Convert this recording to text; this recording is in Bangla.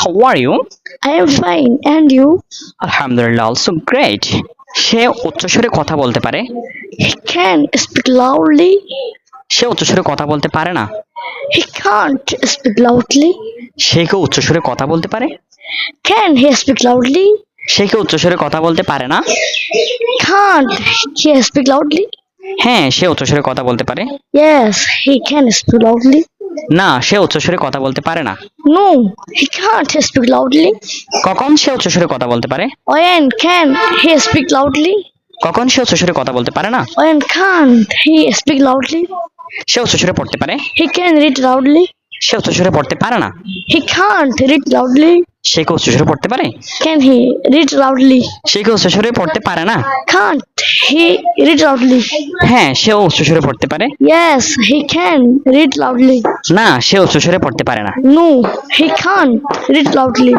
how are you? I am fine, and you? Alhamdulillah, also great. সে উচ্চস্বরে কথা বলতে পারে। He can speak loudly. সে উচ্চস্বরে কথা বলতে পারে না। He can't speak loudly. সে কি উচ্চস্বরে কথা বলতে পারে? Can he speak loudly? সে কি উচ্চস্বরে কথা বলতে পারে না? Can't he speak loudly? হ্যাঁ, সে উচ্চস্বরে কথা বলতে পারে। Yes, he can speak loudly. না, সে উচ্চস্বরে কথা বলতে পারে না। No, he can't speak loudly. কখন সে উচ্চস্বরে কথা বলতে পারে? When can he speak loudly? কখন সে উচ্চস্বরে কথা বলতে পারে না? When can't he speak loudly? সে উচ্চস্বরে পড়তে পারে। He can read loudly. সে উচ্চস্বরে পড়তে পারে না। He can't read loudly. সে কি উচ্চস্বরে পড়তে পারে? Can he read loudly? সে কি উচ্চস্বরে পড়তে পারে না? Can't he read loudly? হ্যাঁ, সেও উচ্চস্বরে পড়তে পারে। Yes, he can read loudly. না, সে উচ্চস্বরে পড়তে পারে না। No, he can't read loudly.